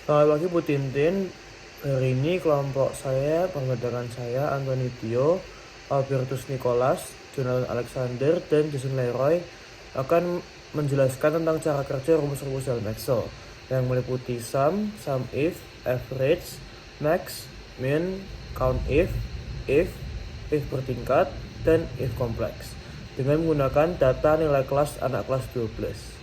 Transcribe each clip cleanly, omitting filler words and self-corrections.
Selamat pagi Bu Tintin. Hari ini kelompok saya, pengerjakan saya, Anthony Tio, Albertus Nicholas, Jonathan Alexander, dan Jason Leroy akan menjelaskan tentang cara kerja rumus-rumus dalam Excel yang meliputi sum if, average, max, min, count if bertingkat, dan if kompleks dengan menggunakan data nilai kelas anak kelas 12.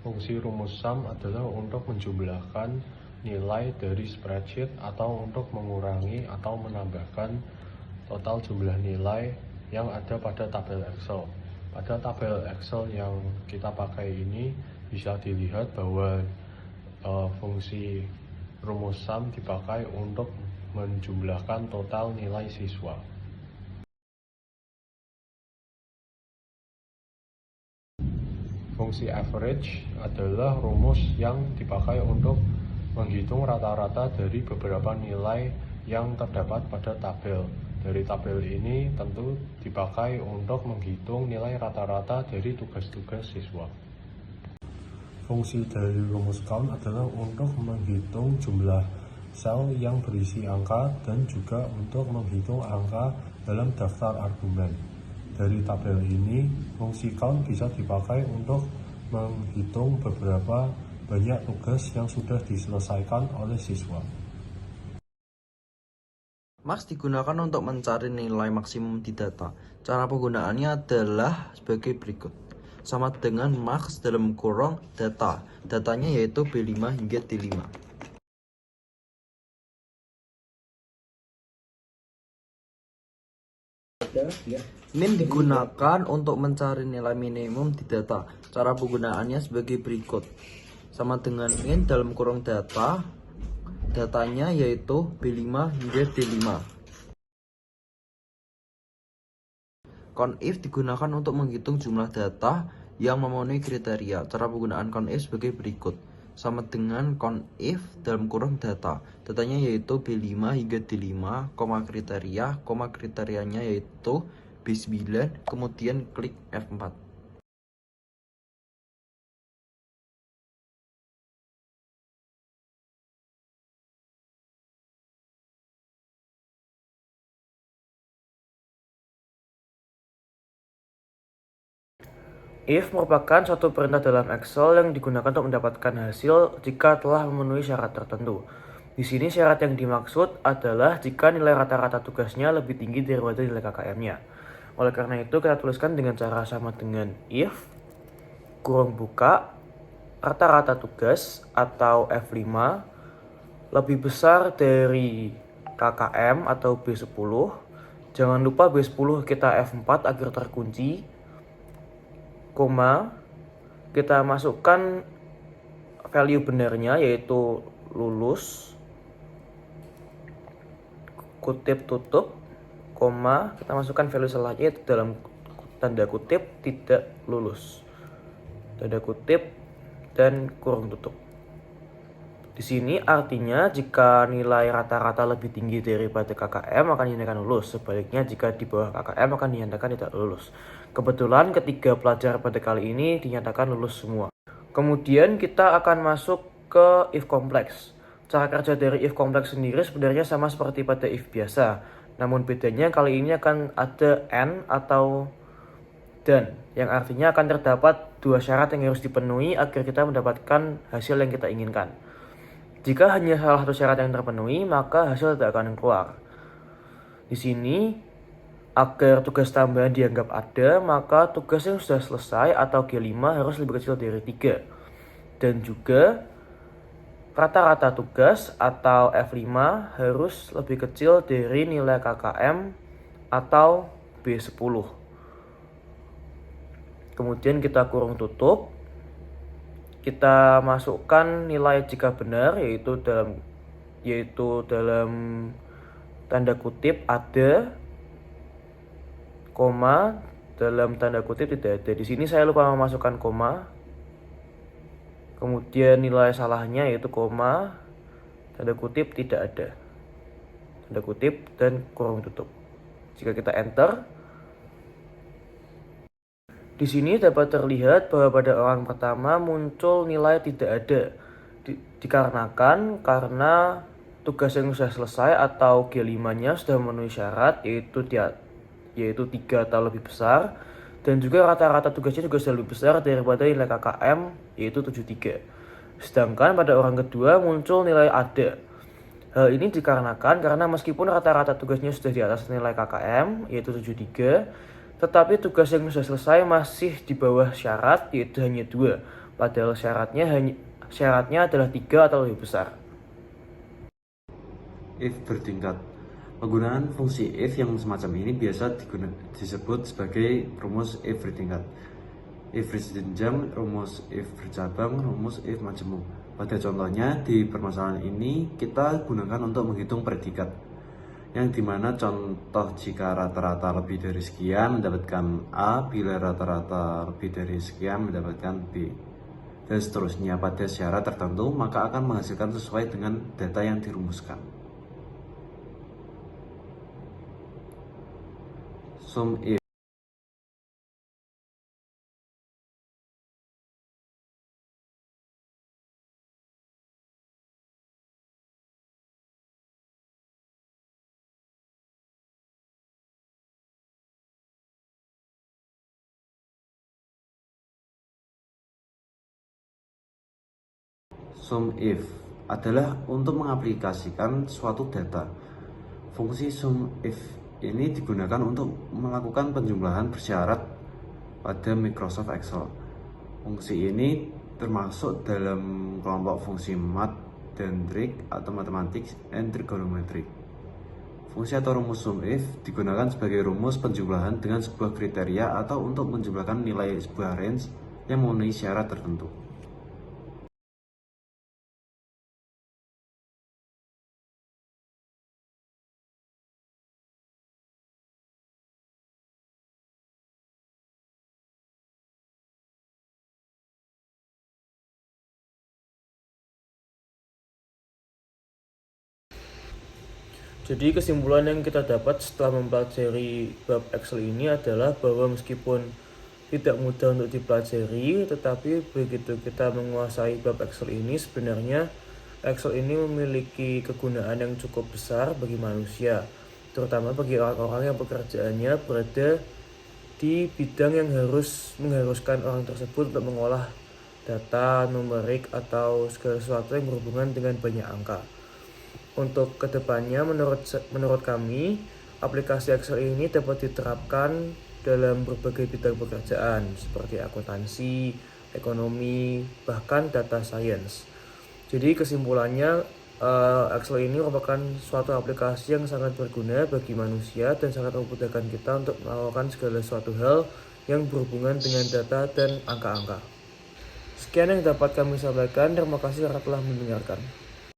Fungsi rumus sum adalah untuk menjumlahkan nilai dari spreadsheet atau untuk mengurangi atau menambahkan total jumlah nilai yang ada pada tabel Excel. Pada tabel Excel yang kita pakai ini bisa dilihat bahwa fungsi rumus sum dipakai untuk menjumlahkan total nilai siswa. Fungsi average adalah rumus yang dipakai untuk menghitung rata-rata dari beberapa nilai yang terdapat pada tabel. Dari tabel ini tentu dipakai untuk menghitung nilai rata-rata dari tugas-tugas siswa. Fungsi dari rumus count adalah untuk menghitung jumlah sel yang berisi angka dan juga untuk menghitung angka dalam daftar argumen. Dari tabel ini, fungsi count bisa dipakai untuk menghitung beberapa banyak tugas yang sudah diselesaikan oleh siswa. Max digunakan untuk mencari nilai maksimum di data. Cara penggunaannya adalah sebagai berikut. Sama dengan max dalam kurung data. Datanya yaitu B5 hingga D5. Min digunakan untuk mencari nilai minimum di data. Cara penggunaannya sebagai berikut. Sama dengan min dalam kurung data, datanya yaitu B5 hingga D5. Conif digunakan untuk menghitung jumlah data yang memenuhi kriteria. Cara penggunaan conif sebagai berikut. Sama dengan conif dalam kurung data. Datanya yaitu B5 hingga D5, kriterianya yaitu B9, kemudian klik F4. If merupakan suatu perintah dalam Excel yang digunakan untuk mendapatkan hasil jika telah memenuhi syarat tertentu. Di sini syarat yang dimaksud adalah jika nilai rata-rata tugasnya lebih tinggi daripada nilai KKM-nya. Oleh karena itu kita tuliskan dengan cara sama dengan if kurung buka rata-rata tugas atau F5 lebih besar dari KKM atau B10. Jangan lupa B10 kita F4 agar terkunci. Koma, kita masukkan value benarnya yaitu lulus, kutip tutup, koma, kita masukkan value salahnya yaitu dalam tanda kutip tidak lulus, tanda kutip dan kurung tutup. Di sini artinya jika nilai rata-rata lebih tinggi daripada KKM akan dinyatakan lulus. Sebaliknya jika di bawah KKM akan dinyatakan tidak lulus. Kebetulan ketiga pelajar pada kali ini dinyatakan lulus semua. Kemudian kita akan masuk ke if kompleks. Cara kerja dari if kompleks sendiri sebenarnya sama seperti pada if biasa. Namun bedanya kali ini akan ada and atau dan, yang artinya akan terdapat dua syarat yang harus dipenuhi agar kita mendapatkan hasil yang kita inginkan. Jika hanya salah satu syarat yang terpenuhi, maka hasil tidak akan keluar. Di sini, agar tugas tambahan dianggap ada, maka tugas yang sudah selesai atau G5 harus lebih kecil dari 3. Dan juga, rata-rata tugas atau F5 harus lebih kecil dari nilai KKM atau B10. Kemudian kita kurung tutup. Kita masukkan nilai jika benar yaitu dalam tanda kutip ada, koma, dalam tanda kutip tidak ada. Di sini saya lupa memasukkan koma. Kemudian nilai salahnya yaitu koma, tanda kutip tidak ada. Tanda kutip dan kurung tutup. Jika kita enter, di sini dapat terlihat bahwa pada orang pertama muncul nilai tidak ada. Dikarenakan karena tugas yang sudah selesai atau G5-nya sudah memenuhi syarat yaitu 3 atau lebih besar, dan juga rata-rata tugasnya juga sudah lebih besar daripada nilai KKM yaitu 73. Sedangkan pada orang kedua muncul nilai ada. Hal ini dikarenakan karena meskipun rata-rata tugasnya sudah di atas nilai KKM yaitu 73, tetapi tugas yang sudah selesai masih di bawah syarat yaitu hanya 2, padahal syaratnya adalah 3 atau lebih besar. If bertingkat. Penggunaan fungsi if yang semacam ini biasa disebut sebagai rumus if bertingkat. If berjenjang, rumus if bercabang, rumus if majemuk. Pada contohnya di permasalahan ini kita gunakan untuk menghitung predikat, yang dimana contoh jika rata-rata lebih dari sekian mendapatkan A, bila rata-rata lebih dari sekian mendapatkan B, dan seterusnya pada syarat tertentu, maka akan menghasilkan sesuai dengan data yang dirumuskan. Sum if. Sum if adalah untuk mengaplikasikan suatu data. Fungsi sum if ini digunakan untuk melakukan penjumlahan bersyarat pada Microsoft Excel. Fungsi ini termasuk dalam kelompok fungsi math dan trig atau mathematics and trigonometric. Fungsi atau rumus sum if digunakan sebagai rumus penjumlahan dengan sebuah kriteria atau untuk menjumlahkan nilai sebuah range yang memenuhi syarat tertentu. Jadi kesimpulan yang kita dapat setelah mempelajari bab Excel ini adalah bahwa meskipun tidak mudah untuk dipelajari, tetapi begitu kita menguasai bab Excel ini, sebenarnya Excel ini memiliki kegunaan yang cukup besar bagi manusia, terutama bagi orang-orang yang pekerjaannya berada di bidang yang mengharuskan orang tersebut untuk mengolah data, numerik, atau segala sesuatu yang berhubungan dengan banyak angka. Untuk kedepannya, menurut kami, aplikasi Excel ini dapat diterapkan dalam berbagai bidang pekerjaan seperti akuntansi, ekonomi, bahkan data science. Jadi kesimpulannya, Excel ini merupakan suatu aplikasi yang sangat berguna bagi manusia dan sangat memudahkan kita untuk melakukan segala suatu hal yang berhubungan dengan data dan angka-angka. Sekian yang dapat kami sampaikan. Terima kasih karena telah mendengarkan.